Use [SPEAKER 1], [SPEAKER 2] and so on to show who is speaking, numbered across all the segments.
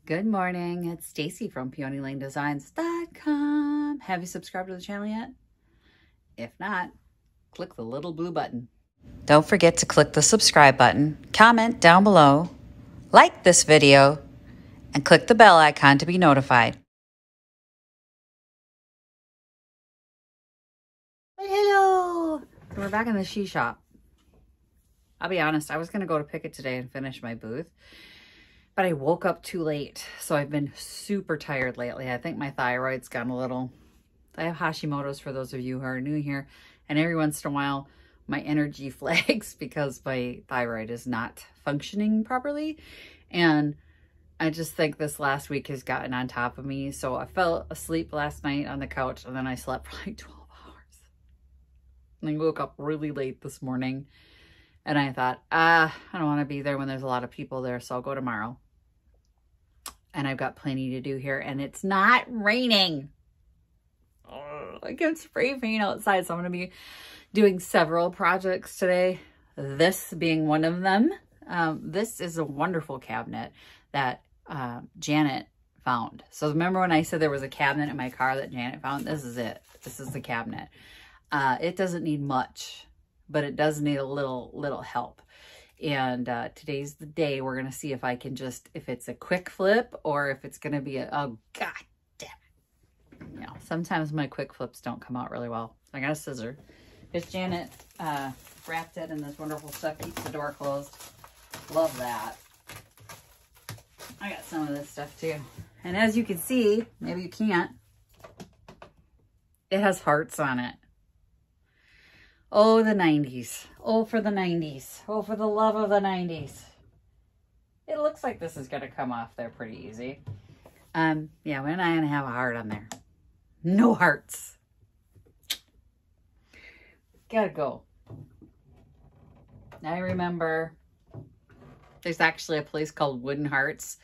[SPEAKER 1] Good morning, it's Stacy from PeonyLaneDesigns.com. Have you subscribed to the channel yet? If not, click the little blue button. Don't forget to click the subscribe button, comment down below, like this video, and click the bell icon to be notified. Hello! We're back in the she shop. I'll be honest, I was going to go to Picket today and finish my booth, but I woke up too late, so I've been super tired lately. I think my thyroid's gone a little. I have Hashimoto's for those of you who are new here, and every once in a while, my energy flags because my thyroid is not functioning properly. And I just think this last week has gotten on top of me. So I fell asleep last night on the couch, and then I slept for like 12 hours. And I woke up really late this morning, and I thought, I don't want to be there when there's a lot of people there, so I'll go tomorrow. And I've got plenty to do here, and it's not raining. Oh, I can spray paint outside, so I'm going to be doing several projects today, this being one of them. This is a wonderful cabinet that Janet found. So remember when I said there was a cabinet in my car that Janet found? This is it. This is the cabinet. It doesn't need much, but it does need a little help. And today's the day we're going to see if I can just, if it's a quick flip or if it's going to be a, oh, God damn it. You know, sometimes my quick flips don't come out really well. I got a scissor. Because Janet wrapped it in this wonderful stuff, keeps the door closed. Love that. I got some of this stuff too. And as you can see, maybe you can't, it has hearts on it. Oh, the 90s. Oh, for the 90s. Oh, for the love of the 90s. It looks like this is going to come off there pretty easy. Yeah, we're not going to have a heart on there. No hearts. Gotta go. I remember there's actually a place called Wooden Hearts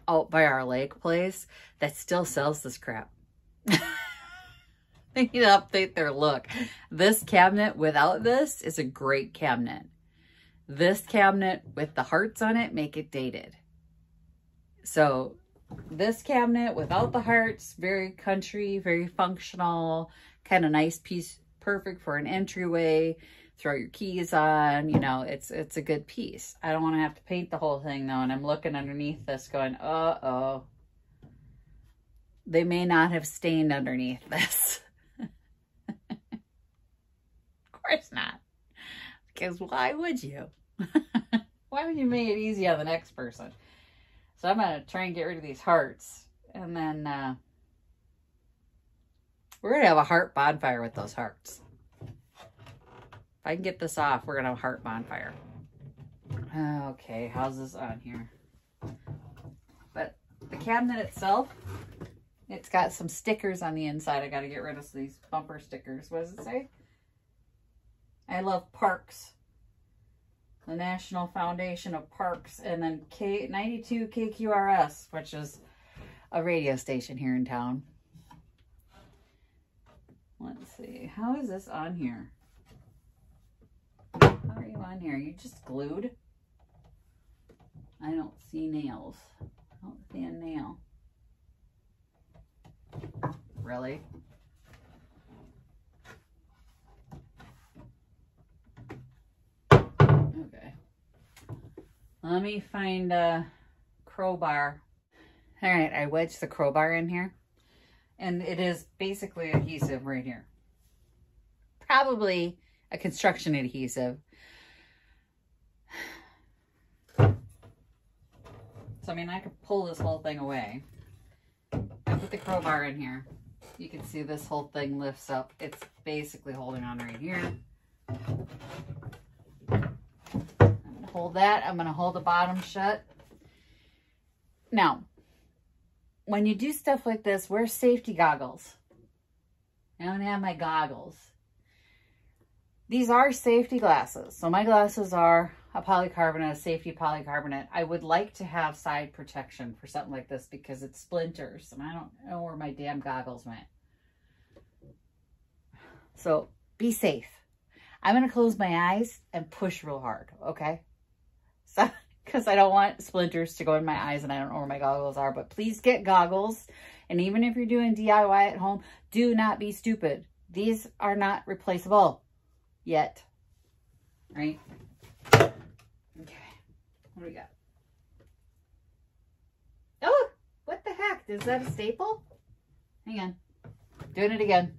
[SPEAKER 1] out by our lake place that still sells this crap. They need to update their look. This cabinet without this is a great cabinet. This cabinet with the hearts on it make it dated. So this cabinet without the hearts, very country, very functional, kind of nice piece, perfect for an entryway. Throw your keys on, you know, it's a good piece. I don't want to have to paint the whole thing though, and I'm looking underneath this going, uh-oh. They may not have stained underneath this. Of course not. Because why would you? Why would you make it easy on the next person? So I'm going to try and get rid of these hearts. And then we're going to have a heart bonfire with those hearts. If I can get this off, we're going to have a heart bonfire. Okay, how's this on here? But the cabinet itself, it's got some stickers on the inside. I got to get rid of these bumper stickers. What does it say? I love parks. The National Foundation of Parks. And then K92 KQRS, which is a radio station here in town. Let's see. How is this on here? How are you on here? You just glued? I don't see nails. I don't see a nail. Really? Okay. Let me find a crowbar. All right, I wedged the crowbar in here. And it is basically adhesive right here. Probably a construction adhesive. So, I mean, I could pull this whole thing away. I put the crowbar in here. You can see this whole thing lifts up. It's basically holding on right here. I'm going to hold that. I'm going to hold the bottom shut. Now, when you do stuff like this, wear safety goggles. I don't have my goggles. These are safety glasses. So my glasses are a polycarbonate, a safety polycarbonate. I would like to have side protection for something like this because it splinters and I don't know where my damn goggles went. So be safe. I'm going to close my eyes and push real hard, okay? So because I don't want splinters to go in my eyes and I don't know where my goggles are. But please get goggles. And even if you're doing DIY at home, do not be stupid. These are not replaceable yet. Right? Okay. What do we got? Oh, what the heck? Is that a staple? Hang on. Doing it again.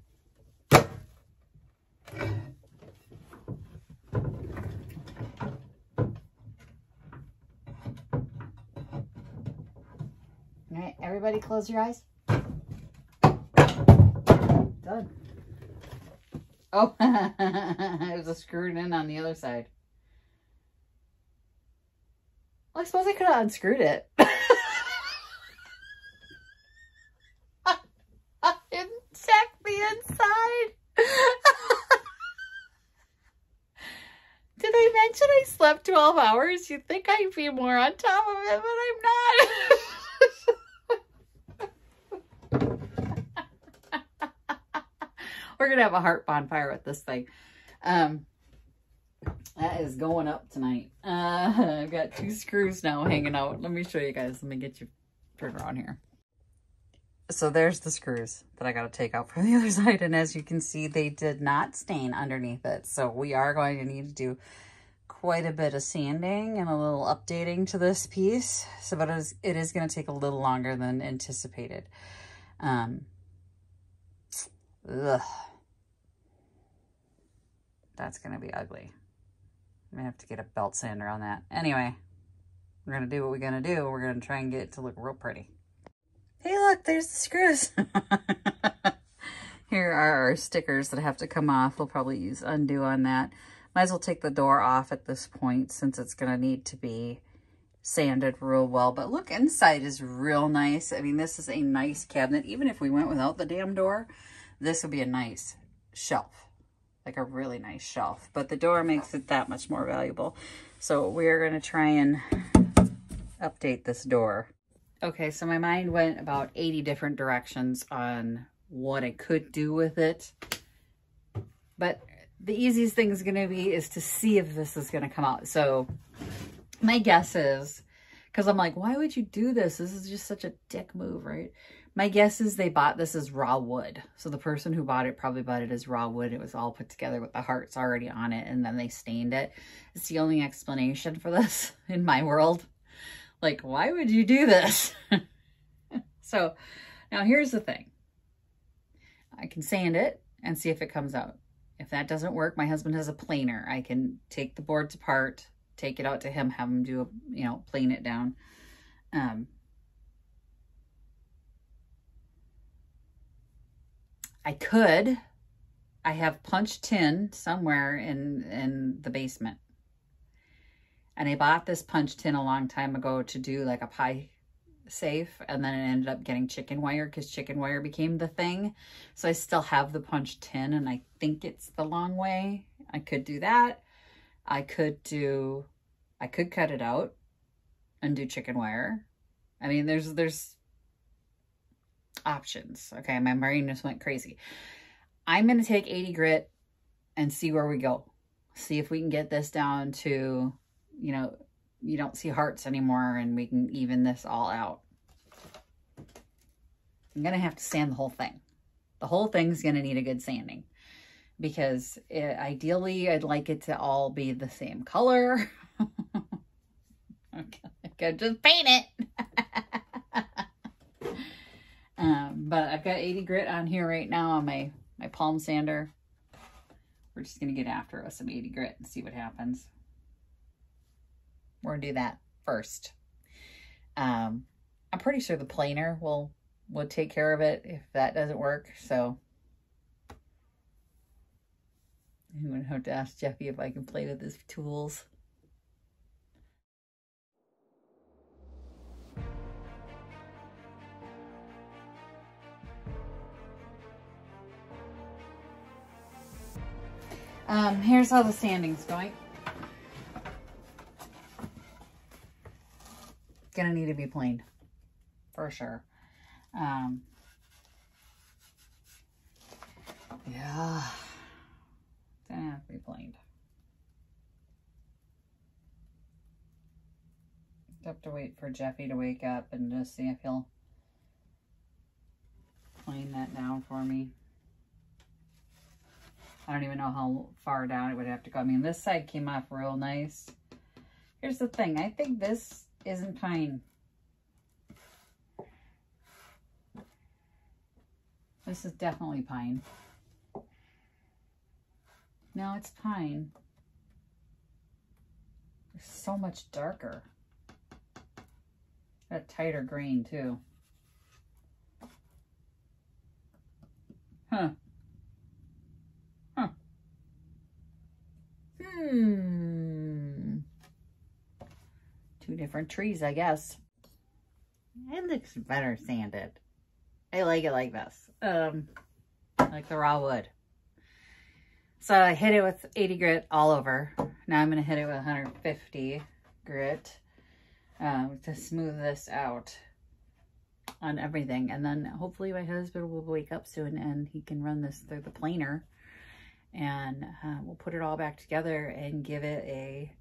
[SPEAKER 1] All right, everybody close your eyes. Done. Oh, it was screwed in on the other side. Well, I suppose I could have unscrewed it. I didn't check the inside. Did I mention I slept 12 hours? You'd think I'd be more on top of it, but I'm not. We're going to have a heart bonfire with this thing. That is going up tonight. I've got 2 screws now hanging out. Let me show you guys. Let me get you turned around here. So there's the screws that I got to take out from the other side. And as you can see, they did not stain underneath it. So we are going to need to do quite a bit of sanding and a little updating to this piece. So, but it is going to take a little longer than anticipated. Ugh. That's going to be ugly. I'm going to have to get a belt sander on that. Anyway, we're going to do what we're going to do. We're going to try and get it to look real pretty. Hey, look, there's the screws. Here are our stickers that have to come off. We'll probably use undo on that. Might as well take the door off at this point since it's going to need to be sanded real well. But look, inside is real nice. I mean, this is a nice cabinet. Even if we went without the damn door, this would be a nice shelf. Like a really nice shelf. But the door makes it that much more valuable. So we're going to try and update this door. Okay, so my mind went about 80 different directions on what I could do with it. But the easiest thing is going to be is to see if this is going to come out. So my guess is, because I'm like, why would you do this? This is just such a dick move, right? My guess is they bought this as raw wood. So the person who bought it probably bought it as raw wood. It was all put together with the hearts already on it, and then they stained it. It's the only explanation for this in my world. Like, why would you do this? So now here's the thing. I can sand it and see if it comes out. If that doesn't work, my husband has a planer. I can take the boards apart, take it out to him, have him do a, plane it down. I have punched tin somewhere in the basement. And I bought this punch tin a long time ago to do like a pie safe. And then it ended up getting chicken wire because chicken wire became the thing. So I still have the punch tin and I think it's the long way. I could do that. I could cut it out and do chicken wire. I mean, there's options. Okay, my brain just went crazy. I'm going to take 80 grit and see where we go. See if we can get this down to, you don't see hearts anymore and we can even this all out. I'm going to have to sand the whole thing. The whole thing's going to need a good sanding because ideally I'd like it to all be the same color. Okay, I could just paint it. But I've got 80 grit on here right now on my palm sander. We're just going to get after us some 80 grit and see what happens. We're going to do that first. I'm pretty sure the planer will take care of it if that doesn't work. So I'm going to have to ask Jeffy if I can play with his tools. Here's how the sanding's going. Gonna need to be planed for sure. Yeah, gonna have to be planed. Have to wait for Jeffy to wake up and just see if he'll plane that down for me. I don't even know how far down it would have to go. I mean, this side came off real nice. Here's the thing. I think this isn't pine. This is definitely pine. No, it's pine. It's so much darker. Got a tighter grain too. Huh. Huh. Two different trees, I guess. It looks better sanded. I like it like this. Like the raw wood. So I hit it with 80 grit all over. Now I'm going to hit it with 150 grit to smooth this out on everything. And then hopefully my husband will wake up soon and he can run this through the planer. And we'll put it all back together and give it a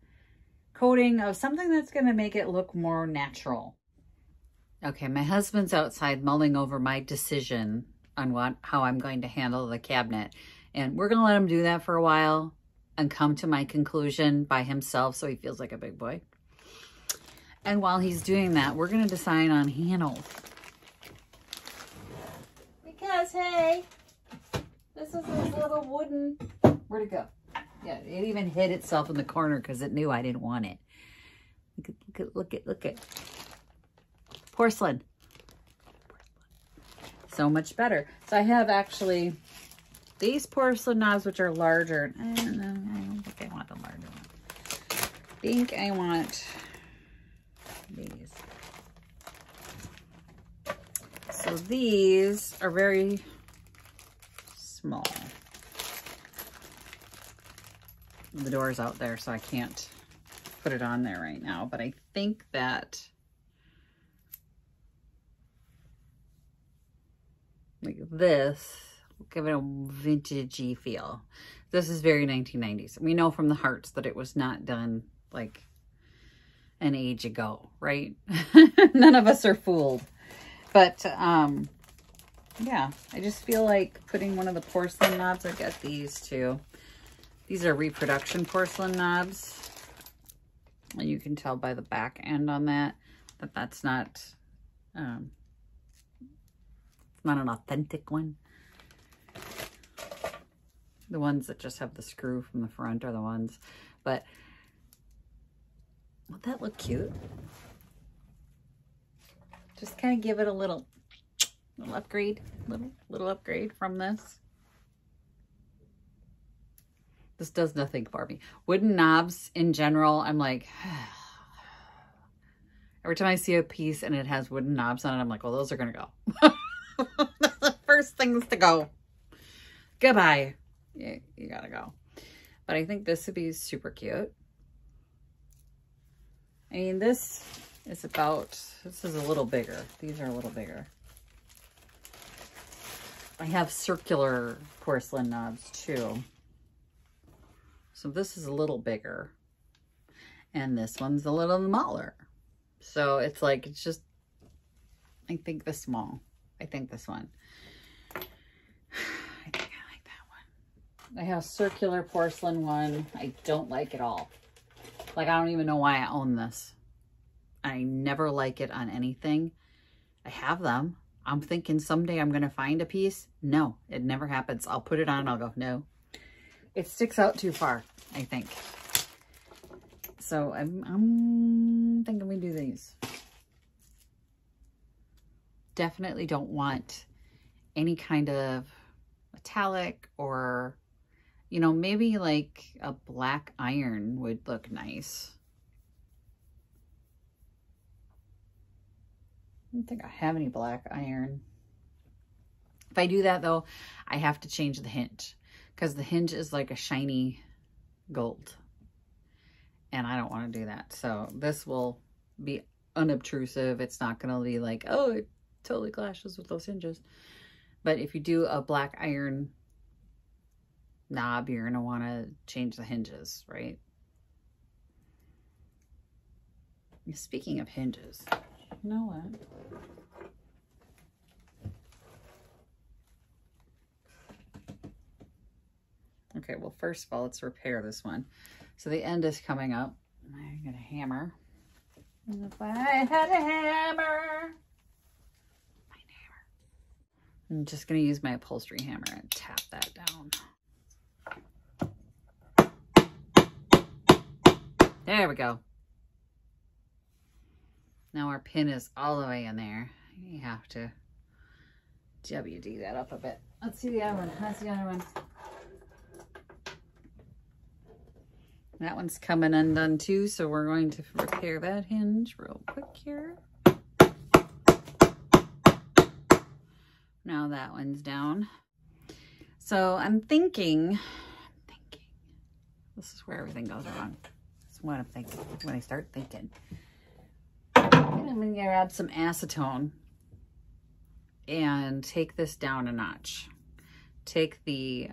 [SPEAKER 1] coating of something that's going to make it look more natural. Okay, my husband's outside mulling over my decision on how I'm going to handle the cabinet. And we're going to let him do that for a while and come to my conclusion by himself so he feels like a big boy. And while he's doing that, we're going to decide on handles. Because, hey, this is this little wooden... Where'd it go? Yeah, it even hid itself in the corner because it knew I didn't want it. Look at. Porcelain. So much better. So I have actually these porcelain knobs, which are larger. I don't think I want the larger one. I think I want these. So these are very small. The door's out there, so I can't put it on there right now. But I think that like this will give it a vintagey feel. This is very 1990s. We know from the hearts that it was not done like an age ago, right? None of us are fooled. But yeah, I just feel like putting one of the porcelain knobs. I've got these two. These are reproduction porcelain knobs. And you can tell by the back end on that that's not not an authentic one. The ones that just have the screw from the front are the ones. But would that look cute? Just kind of give it a little upgrade, little upgrade from this. This does nothing for me. Wooden knobs in general, I'm like, every time I see a piece and it has wooden knobs on it, I'm like, well, those are gonna go. That's the first things to go. Goodbye. You gotta go. But I think this would be super cute. I mean, this is a little bigger. These are a little bigger. I have circular porcelain knobs too. So this is a little bigger. And this one's a little smaller. So it's like, it's just, I think the small. I think this one. I think I like that one. I have circular porcelain one. I don't like it all. Like, I don't even know why I own this. I never like it on anything. I have them. I'm thinking someday I'm going to find a piece. No, it never happens. I'll put it on and I'll go, no. It sticks out too far, I think. So I'm thinking we do these. Definitely don't want any kind of metallic or, you know, maybe like a black iron would look nice. I don't think I have any black iron. If I do that though, I have to change the hinge because the hinge is like a shiny gold. And I don't want to do that. So this will be unobtrusive. It's not going to be like, oh, it totally clashes with those hinges. But if you do a black iron knob, you're going to want to change the hinges, right? Speaking of hinges, you know what? Okay, well, first of all, let's repair this one. So the end is coming up. I'm gonna hammer. If I had a hammer. I'm just going to use my upholstery hammer and tap that down. There we go. Now our pin is all the way in there. You have to WD that up a bit. Let's see the other one. That's the other one. That one's coming undone too, so we're going to repair that hinge real quick here. Now that one's down. So I'm thinking, this is where everything goes wrong. That's what I'm thinking when I start thinking. I'm gonna grab some acetone and take this down a notch. Take the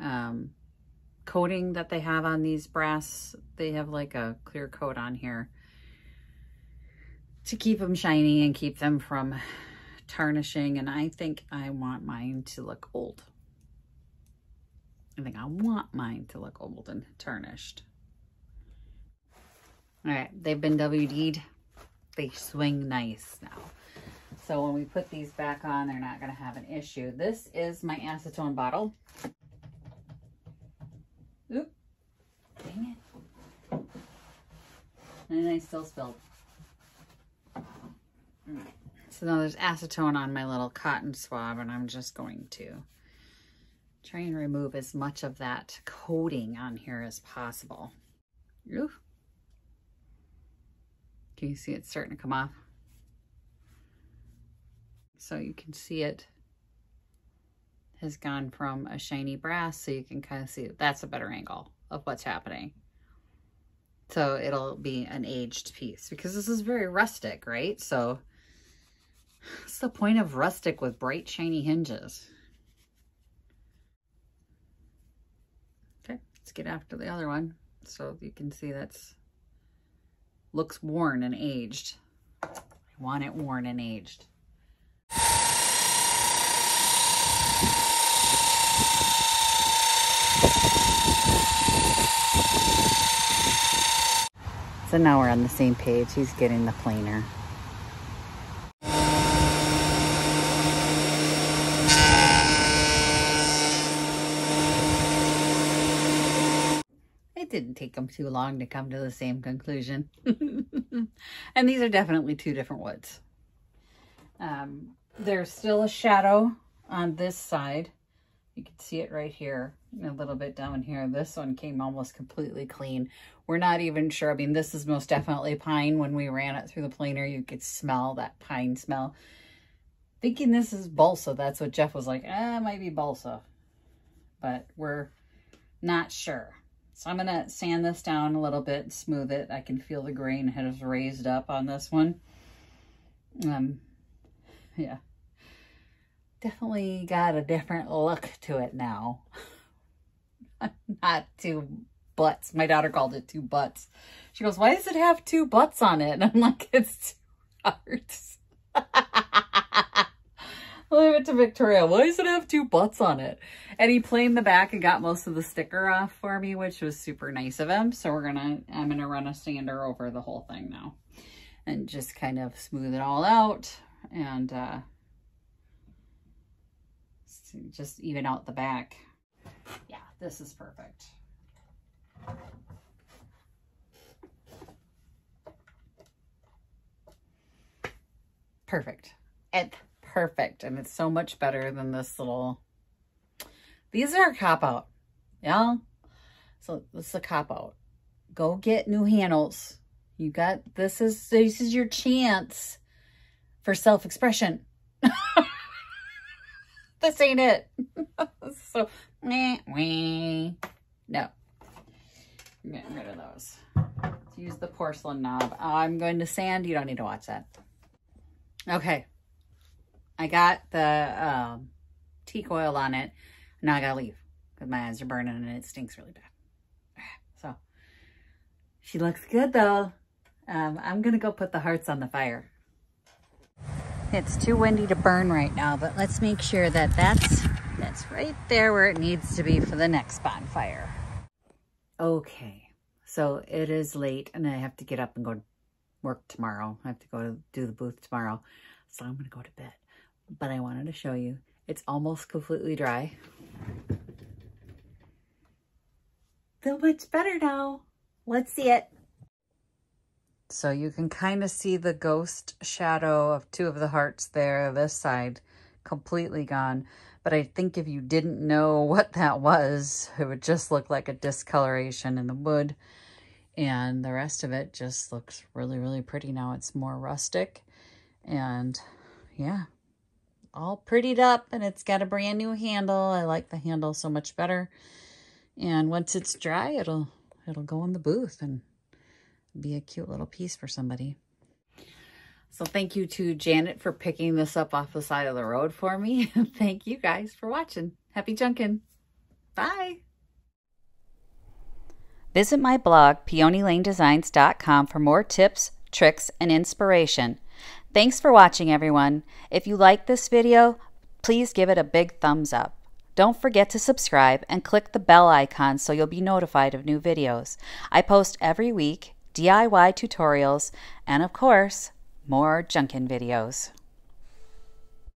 [SPEAKER 1] coating that they have on these brass, they have like a clear coat on here to keep them shiny and keep them from tarnishing, and I think I want mine to look old. I think I want mine to look old and tarnished. All right, they've been WD'd. They swing nice now. So when we put these back on, they're not gonna have an issue. This is my acetone bottle. Oop, dang it. And I still spilled. All right. So now there's acetone on my little cotton swab, and I'm just going to try and remove as much of that coating on here as possible. Ooh. Can you see it starting to come off? So you can see it has gone from a shiny brass, so you can kind of see that's a better angle of what's happening. So it'll be an aged piece because this is very rustic, right? So what's the point of rustic with bright, shiny hinges? Okay, let's get after the other one. So you can see that's looks worn and aged. I want it worn and aged. So now we're on the same page. He's getting the planer. It didn't take them too long to come to the same conclusion. And these are definitely two different woods. There's still a shadow on this side. You can see it right here, and a little bit down here. This one came almost completely clean. We're not even sure. I mean, this is most definitely pine. When we ran it through the planer, you could smell that pine smell. Thinking this is balsa. That's what Jeff was like, it might be balsa. But we're not sure. So I'm going to sand this down a little bit, smooth it. I can feel the grain has raised up on this one. Yeah. Definitely got a different look to it now. Not two butts. My daughter called it two butts. She goes, why does it have two butts on it? And I'm like, it's two hearts. Leave it to Victoria. Why does it have two butts on it? And he planed the back and got most of the sticker off for me, which was super nice of him. So I'm gonna run a sander over the whole thing now and just kind of smooth it all out and just even out the back. Yeah, this is perfect. Perfect. It's perfect. And it's so much better than this little, these are a cop-out. Yeah. So this is a cop-out. Go get new handles. You got, this is your chance for self-expression. This ain't it. So, no. I'm getting rid of those. Let's use the porcelain knob. I'm going to sand. You don't need to watch that. Okay. I got the teak oil on it. Now I gotta leave because my eyes are burning and it stinks really bad. So, she looks good though. I'm gonna go put the hearts on the fire. It's too windy to burn right now, but let's make sure that that's right there where it needs to be for the next bonfire. Okay, so it is late and I have to get up and go to work tomorrow. I have to go do the booth tomorrow, so I'm gonna go to bed. But I wanted to show you, it's almost completely dry. So much better now. Let's see it. So you can kind of see the ghost shadow of two of the hearts there, this side completely gone. But I think if you didn't know what that was, it would just look like a discoloration in the wood. And the rest of it just looks really, really pretty now. It's more rustic. And yeah, all prettied up, and it's got a brand new handle. I like the handle so much better. And once it's dry, it'll go in the booth and be a cute little piece for somebody. So thank you to Janet for picking this up off the side of the road for me. Thank you guys for watching. Happy junkin'. Bye.
[SPEAKER 2] Visit my blog, peonylanedesigns.com, for more tips, tricks, and inspiration. Thanks for watching, everyone. If you like this video, please give it a big thumbs up. Don't forget to subscribe and click the bell icon so you'll be notified of new videos. I post every week DIY tutorials and, of course, more junkin' videos.